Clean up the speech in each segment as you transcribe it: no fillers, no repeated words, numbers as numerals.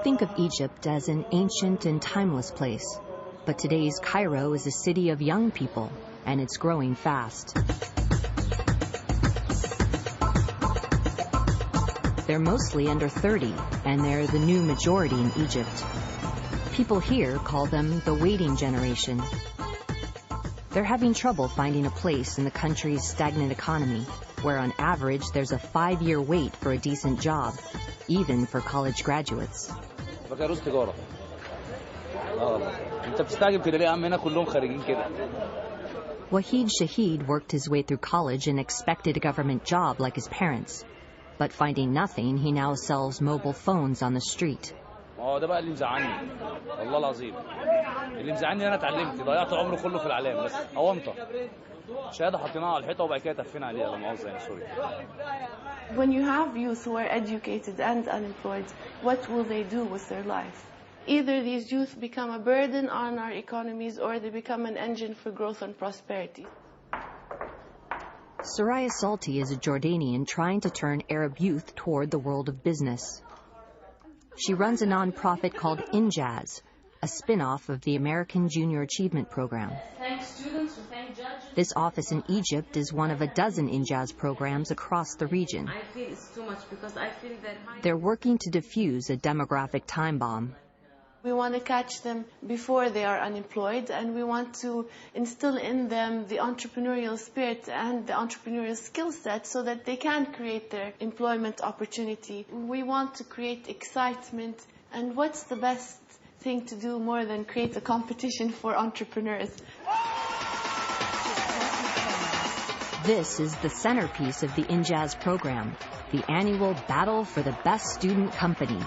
think of Egypt as an ancient and timeless place, but today's Cairo is a city of young people, and it's growing fast. They're mostly under 30, and they're the new majority in Egypt. People here call them the waiting generation. They're having trouble finding a place in the country's stagnant economy, where on average there's a 5-year wait for a decent job, even for college graduates. Wahid Shahid worked his way through college and expected a government job like his parents. But finding nothing, he now sells mobile phones on the street. When you have youth who are educated and unemployed, what will they do with their life? Either these youth become a burden on our economies or they become an engine for growth and prosperity. Soraya Salti is a Jordanian trying to turn Arab youth toward the world of business. She runs a nonprofit called Injaz, a spin-off of the American Junior Achievement Program. This office in Egypt is one of a dozen Injaz programs across the region. They're working to defuse a demographic time bomb. We want to catch them before they are unemployed, and we want to instill in them the entrepreneurial spirit and the entrepreneurial skill set so that they can create their employment opportunity. We want to create excitement, and what's the best thing to do more than create a competition for entrepreneurs? This is the centerpiece of the Injaz program, the annual Battle for the Best Student Company.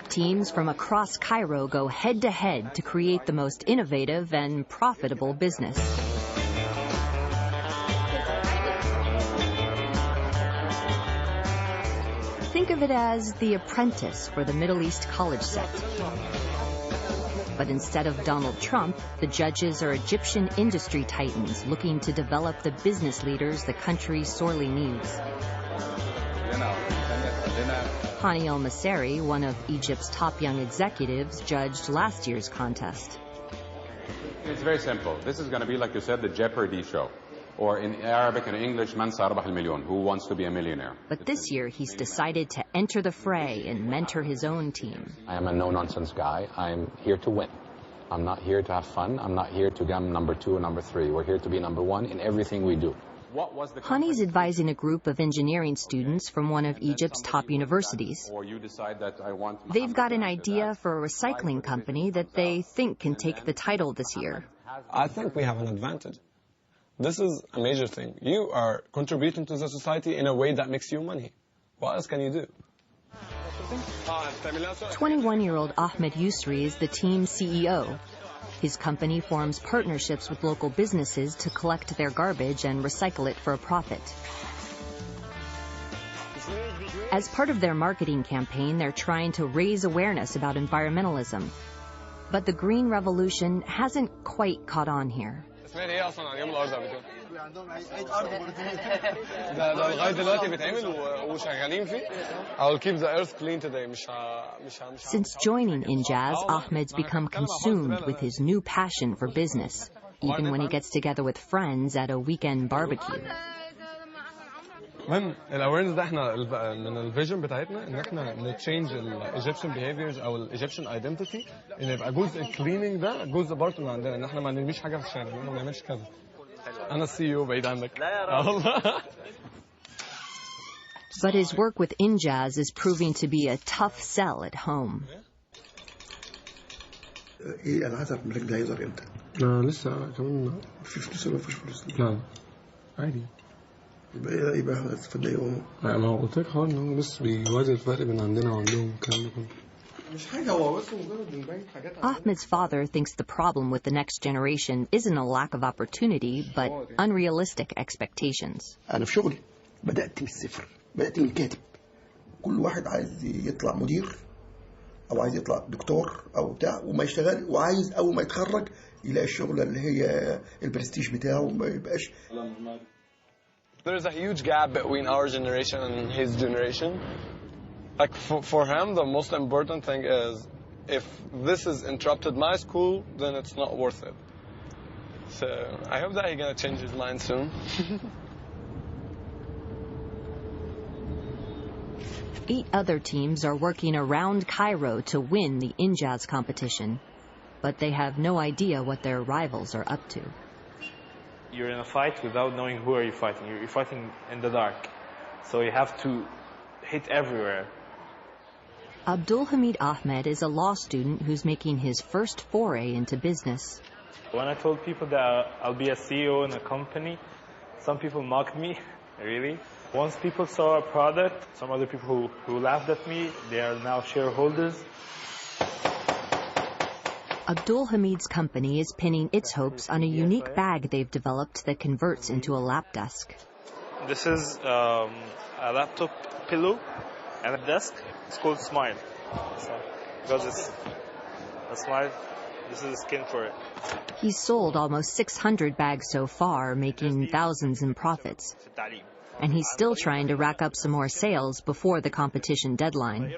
Teams from across Cairo go head-to-head to create the most innovative and profitable business. Think of it as The Apprentice for the Middle East college set. But instead of Donald Trump, the judges are Egyptian industry titans looking to develop the business leaders the country sorely needs. Hani El-Masari, one of Egypt's top young executives, judged last year's contest. It's very simple. This is going to be, like you said, the Jeopardy show. Or in Arabic and English, Man Sarabah al-Milyon, who wants to be a millionaire. But this year, he's decided to enter the fray and mentor his own team. I am a no-nonsense guy. I'm here to win. I'm not here to have fun. I'm not here to become number 2 or number 3. We're here to be number 1 in everything we do. Hani's advising a group of engineering students from one of Egypt's top universities. They've got an idea for a recycling company that they think can take the title this year. I think we have an advantage. This is a major thing. You are contributing to the society in a way that makes you money. What else can you do? 21-year-old Ahmed Yusri is the team's CEO. His company forms partnerships with local businesses to collect their garbage and recycle it for a profit. As part of their marketing campaign, they're trying to raise awareness about environmentalism. But the green revolution hasn't quite caught on here. Since joining Injaz, Ahmed's become consumed with his new passion for business, even when he gets together with friends at a weekend barbecue. المهم الاويرنس ده احنا من الفيجن بتاعتنا ان احنا نتشينج الايجيبشن بيهيفيرز او الايجيبشن ايدنتيتي ان يبقى جزء الكليننج ده جزء برضه من عندنا ان احنا ما نرميش حاجه في الشارع ما نعملش كذا. انا السي او بعيد عنك. لا يا راجل. But his work with Injaz is proving to be a tough sell at home. ايه انا عايز اعرف الملك ده هيظهر امتى؟ لسه كمان في فلوس ولا مفيش فلوس؟ لا عادي. يبقى هتفضل ايه؟ ما هو قلت لك هو ان هو بس بيوازي الفرق بين عندنا وعندهم الكلام ده كله. مش حاجه هو بس مجرد بنبين حاجات. Ahmed's father thinks the problem with the next generation isn't a lack of opportunity, but unrealistic expectations. انا في شغلي بدات من الصفر، بدات من الكاتب. كل واحد عايز يطلع مدير او عايز يطلع دكتور او بتاع وما يشتغل وعايز اول ما يتخرج يلاقي الشغله اللي هي البرستيج بتاعه ما يبقاش. There's a huge gap between our generation and his generation. Like for him, the most important thing is if this has interrupted my school, then it's not worth it. So I hope that he's gonna change his mind soon. 8 other teams are working around Cairo to win the Injaz competition, but they have no idea what their rivals are up to. You're in a fight without knowing who are you fighting. You're fighting in the dark, so you have to hit everywhere. Abdul Hamid Ahmed is a law student who's making his first foray into business. When I told people that I'll be a CEO in a company, some people mocked me, really. Once people saw a product, some other people who laughed at me, they are now shareholders. Abdul Hamid's company is pinning its hopes on a unique bag they've developed that converts into a lap desk. This is a laptop pillow and a desk. It's called Smile. So, because it's a smile, this is the skin for it. He's sold almost 600 bags so far, making thousands in profits. And he's still trying to rack up some more sales before the competition deadline.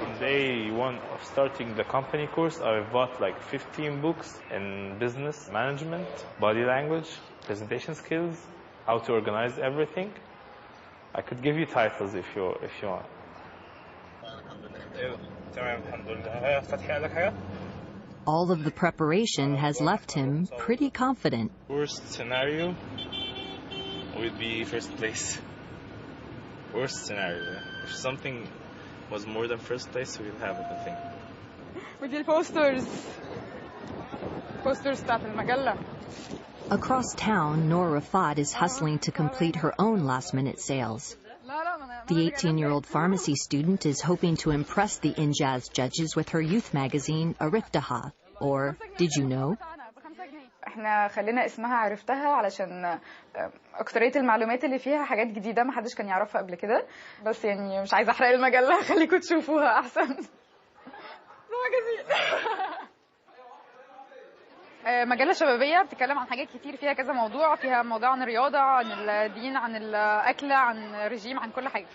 On day 1 of starting the company course, I've bought like 15 books in business management, body language, presentation skills, how to organize everything. I could give you titles if you want. All of the preparation has left him pretty confident. Worst scenario would be first place. Worst scenario. If something was more than first place, we'd have a good thing. ودي posters بتاعت المجلة. Across town, Noor Rafat is hustling to complete her own last-minute sales. The 18-year-old pharmacy student is hoping to impress the Injaz judges with her youth magazine, Ariftaha, or Did You Know? احنا خلينا اسمها عرفتها علشان اكترية المعلومات اللي فيها حاجات جديدة ما حدش كان يعرفها قبل كده، بس يعني مش عايزة احرق المجلة، خليكم تشوفوها احسن. مجلة شبابية بتتكلم عن حاجات كتير، فيها كذا موضوع، فيها موضوع عن الرياضة، عن الدين، عن الأكل، عن الرجيم، عن كل حاجة.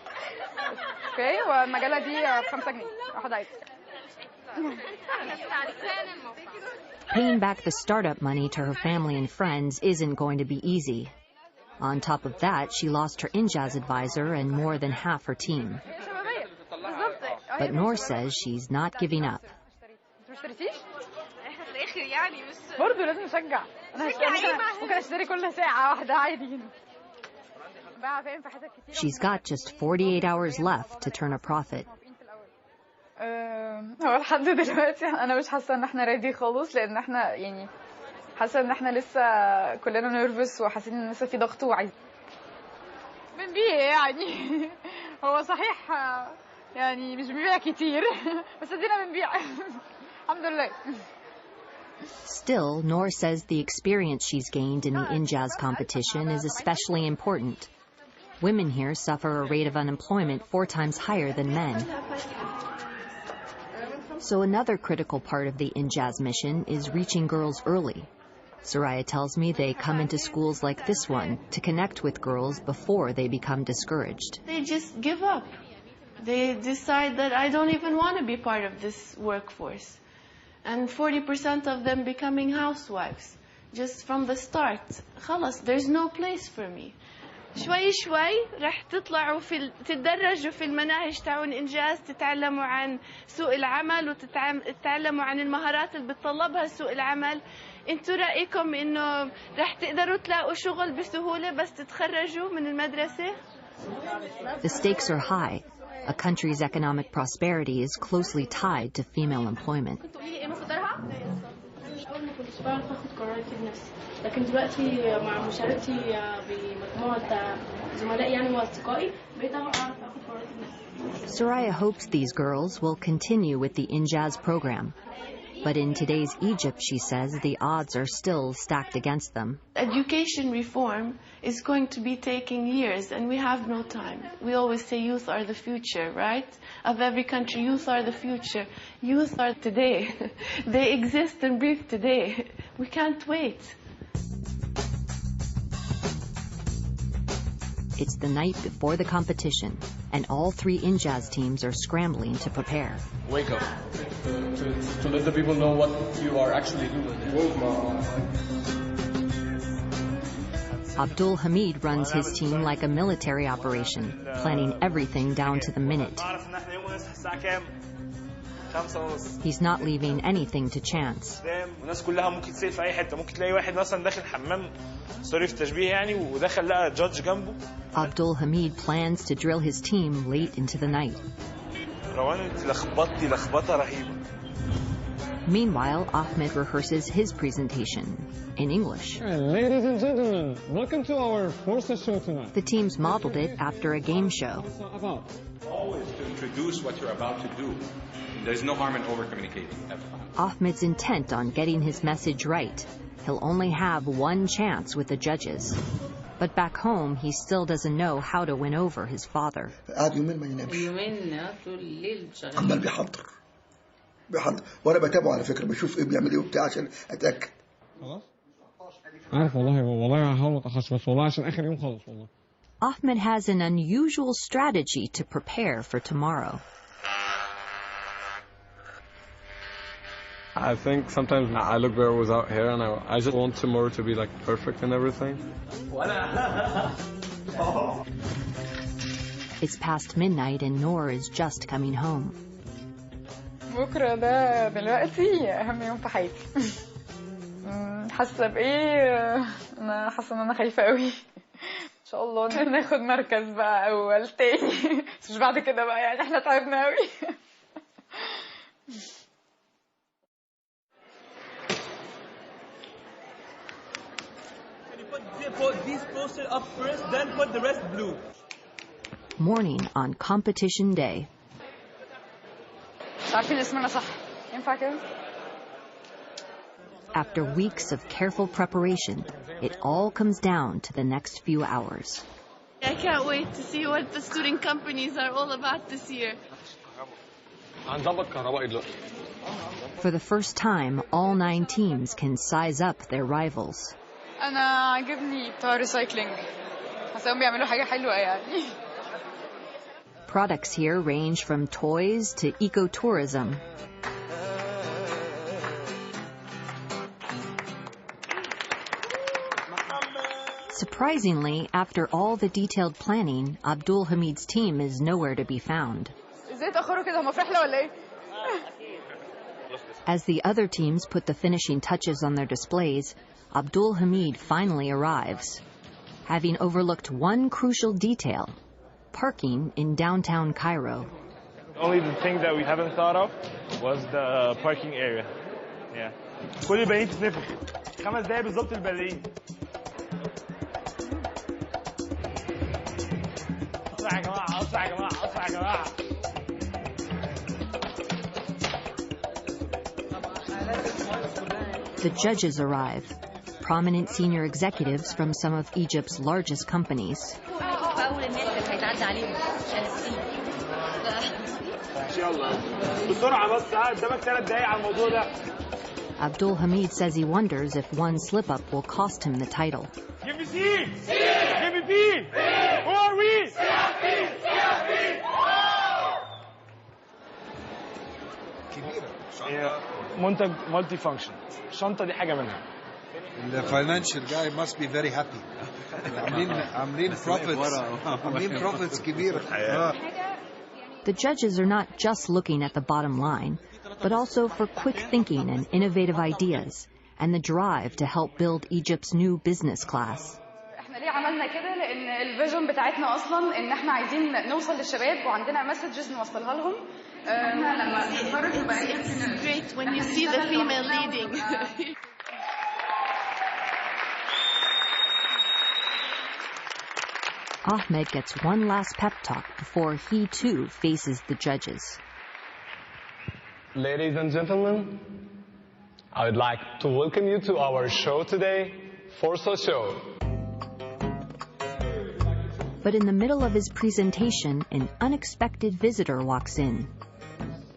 اوكي، والمجلة دي ب5 جنيه واحد عايز. Paying back the startup money to her family and friends isn't going to be easy. On top of that, she lost her Injaz advisor and more than half her team. But Noor says she's not giving up. برضه لازم نشجع. ممكن اشتري كل ساعة واحدة عادي. She's got just 48 hours left to turn a profit. هو لحد دلوقتي انا مش حاسه ان احنا ريدي خالص، لان احنا يعني حاسه ان احنا لسه كلنا نيرفس وحاسين ان لسه في ضغط وعايز بنبيع يعني. هو صحيح يعني مش بنبيع كتير بس ادينا بنبيع الحمد لله. Still, Noor says the experience she's gained in the Injaz competition is especially important. Women here suffer a rate of unemployment 4 times higher than men. So another critical part of the Injaz mission is reaching girls early. Soraya tells me they come into schools like this one to connect with girls before they become discouraged. They just give up. They decide that I don't even want to be part of this workforce. And 40% of them becoming housewives. Just from the start. خلاص, there's no place for me. شوي شوي رح تطلعوا تتدرجوا في المناهج تاعون إنجاز، تتعلموا عن سوق العمل وتتعلموا عن المهارات اللي بتطلبها سوق العمل. انتوا رأيكم إنه رح تقدروا تلاقوا شغل بسهولة بس تتخرجوا من المدرسة؟ The stakes are high. A country's economic prosperity is closely tied to female employment. لكن دلوقتي مع مشاركتي بمجموعة زملائي يعني واصدقائي بقيت اعرف اخد قرارات بنفسي. Soraya hopes these girls will continue with the Injaz program. But in today's Egypt, she says, the odds are still stacked against them. Education reform is going to be taking years, and we have no time. We always say youth are the future, right? Of every country, youth are the future. Youth are today. They exist and breathe today. We can't wait. It's the night before the competition, and all 3 Injaz teams are scrambling to prepare. Wake up. To let the people know what you are actually doing. Abdul Hamid runs his team like a military operation, planning everything down to the minute. He's not leaving anything to chance. Abdul Hamid plans to drill his team late into the night. Meanwhile, Ahmed rehearses his presentation in English. Ladies and gentlemen, welcome to our forces show tonight. The teams modeled it after a game show. Always to introduce what you're about to do. There's no harm in over-communicating. Ahmed's intent on getting his message right. He'll only have one chance with the judges. But back home, he still doesn't know how to win over his father. قاعد يومين ما ينامش. عمال بيحضر. وانا بتابعه على فكره بشوف ايه بيعمل ايه وبتاع عشان اتاكد. خلاص؟ عارف والله هحاول ما اتاخرش بس والله عشان اخر يوم خالص والله. Ahmed has an unusual strategy to prepare for tomorrow. I think sometimes I look better without hair, and I just want tomorrow to be like perfect and everything. It's past midnight and Noor is just coming home. بكرة ده دلوقتي أهم يوم في حياتي. حاسة بإيه؟ أنا حاسة إن أنا خايفة قوي. إن شاء الله ناخد مركز بقى أول تاني. بس مش بعد كده بقى يعني إحنا تعبنا قوي. Put these posters up first, then put the rest blue. Morning on competition day. عارفين اسمنا صح؟ ينفع كده؟ After weeks of careful preparation, it all comes down to the next few hours. I can't wait to see what the student companies are all about this year. For the first time, all 9 teams can size up their rivals. أنا عاجبني بتوع ريسايكلينج. حاسة بيعملوا حاجة حلوة يعني. Products here range from toys to ecotourism. Surprisingly, after all the detailed planning, Abdul Hamid's team is nowhere to be found. As the other teams put the finishing touches on their displays, Abdul Hamid finally arrives, having overlooked one crucial detail: parking in downtown Cairo. Only the thing that we haven't thought of was the parking area. Yeah. كل البنين تتنفخ 5 دقايق بالظبط البنين. اسرع يا جماعة اسرع يا جماعة اسرع يا جماعة. The judges arrive, prominent senior executives from some of Egypt's largest companies. Abdul Hamid says he wonders if one slip-up will cost him the title. Give me C! Give me B! Who are we? منتج مالتي فانكشن. الشنطة دي حاجة منها. The financial guy must be very happy. عاملين profits كبيرة. The judges are not just looking at the bottom line, but also for quick thinking and innovative ideas, and the drive to help build Egypt's new business class. احنا ليه عملنا كده؟ لأن الفيجن بتاعتنا أصلاً إن احنا عايزين نوصل للشباب وعندنا مسجز نوصلها لهم. احنا لما نتفرج بقى great when you see the female leading. Ahmed gets one last pep talk before he too faces the judges. Ladies and gentlemen, I would like to welcome you to our show today, Forza Show. But in the middle of his presentation, an unexpected visitor walks in.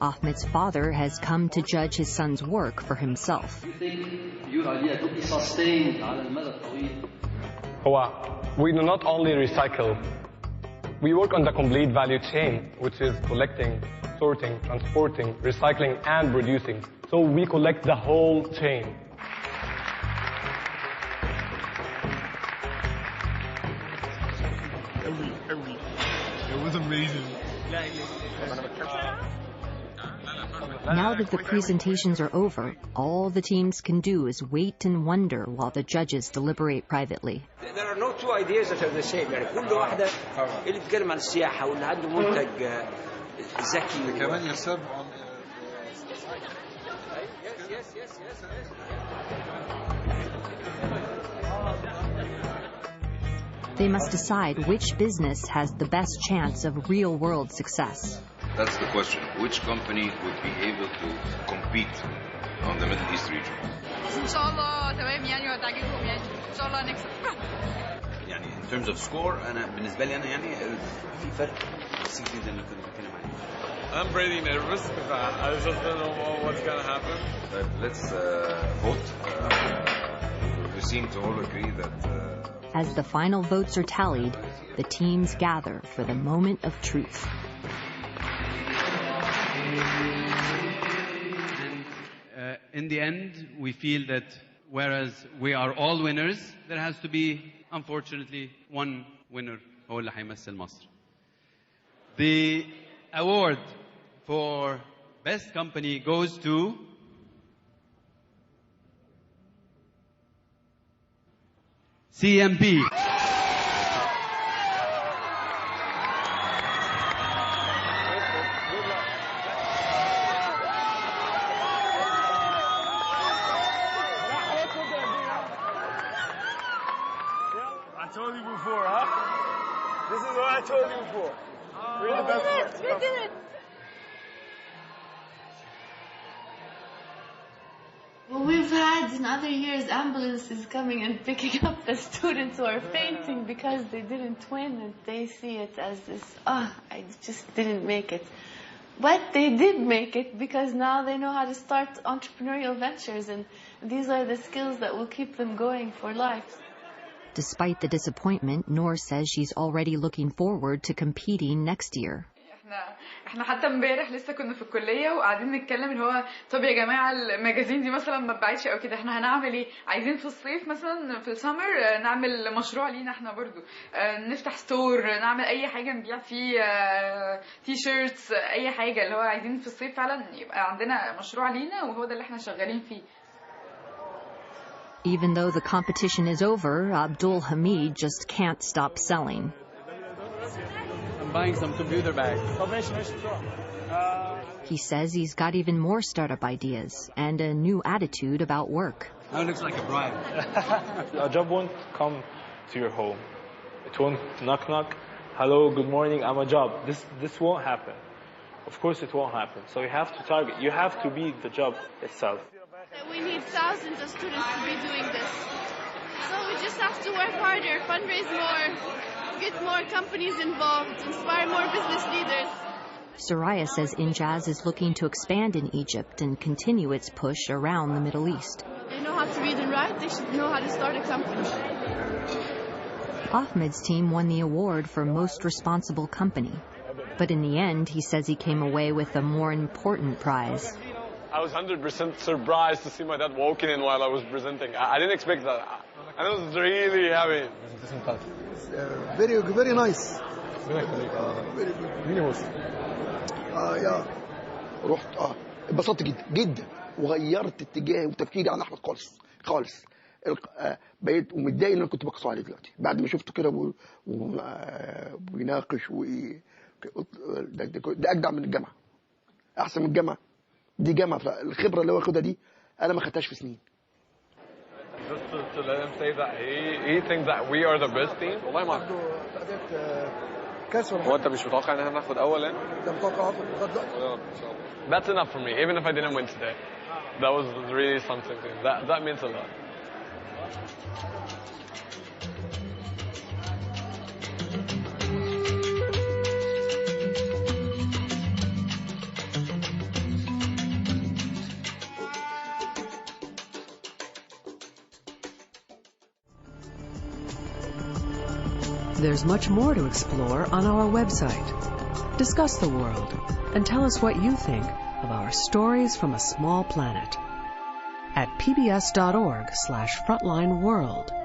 Ahmed's father has come to judge his son's work for himself. We do not only recycle, we work on the complete value chain, which is collecting, sorting, transporting, recycling, and producing. So we collect the whole chain. It was amazing. Now that the presentations are over, all the teams can do is wait and wonder while the judges deliberate privately. There are no two ideas that are the same. يعني كل واحدة اللي بتتكلم عن السياحة واللي عنده منتج ذكي. كمان يسب. They must decide which business has the best chance of real-world success. That's the question. Which company would be able to compete on the Middle East region? إن شاء الله تمام يعني وهتعجبهم يعني إن شاء الله هنكسب. يعني in terms of score أنا بالنسبة لي أنا يعني في فرق بسيط جدا اللي كنت بتكلم عليه. I'm pretty nervous because I just don't know what's gonna happen. Let's vote. We seem to all agree that. As the final votes are tallied, the teams gather for the moment of truth. In the end, we feel that whereas we are all winners, there has to be, unfortunately, one winner هو اللي هيمثل مصر. The award for best company goes to CMP. I told you before, huh? This is what I told you before. We're the best. We did it. Well, we've had in other years ambulances coming and picking up the students who are fainting because they didn't win, and they see it as this, I just didn't make it. But they did make it because now they know how to start entrepreneurial ventures, and these are the skills that will keep them going for life. Despite the disappointment, Noor says she's already looking forward to competing next year. احنا حتى امبارح لسه كنا في الكليه وقاعدين نتكلم اللي هو طب يا جماعه المجازين دي مثلا ما اتباعتش او كده احنا هنعمل ايه عايزين في الصيف مثلا في السمر نعمل مشروع لينا احنا برضو نفتح ستور نعمل اي حاجه نبيع فيه تي شيرتس اي حاجه اللي هو عايزين في الصيف فعلا يبقى عندنا مشروع لينا وهو ده اللي احنا شغالين فيه. Even though the competition is over, Abdul Hamid just can't stop selling. I'm buying some computer bags. He says he's got even more startup ideas and a new attitude about work. That looks like a bribe. A job won't come to your home. It won't knock knock. Hello, good morning, I'm a job. This won't happen. Of course it won't happen. So you have to target. You have to be the job itself. We need thousands of students to be doing this. So we just have to work harder, fundraise more, get more companies involved, inspire more business leaders. Soraya says Injaz is looking to expand in Egypt and continue its push around the Middle East. They know how to read and write, they should know how to start a company. Ahmed's team won the award for Most Responsible Company. But in the end, he says he came away with a more important prize. I was 100% surprised to see my dad walking in while I was presenting. I didn't expect that. And I was really happy. Very, very nice. Very good. يا رحت اتبسطت جدا جدا وغيرت اتجاهي وتفكيري عن احمد خالص خالص. بقيت ومتضايق ان انا كنت بقصه عليه دلوقتي بعد ما شفته كده وبيناقش ده اجدع من الجامعه احسن من الجامعه دي جامعه الخبره اللي هو واخدها دي انا ما خدتهاش في سنين. Just to let him say that he thinks that we are the best team. والله ما هو انت مش متوقع ان احنا ناخد اول يعني؟ انت متوقع هاخد لغايه دلوقتي؟ ان شاء الله. That's enough for me even if I didn't win today. that was really something. That means a lot. There's much more to explore on our website. Discuss the world and tell us what you think of our stories from a small planet at pbs.org/frontlineworld.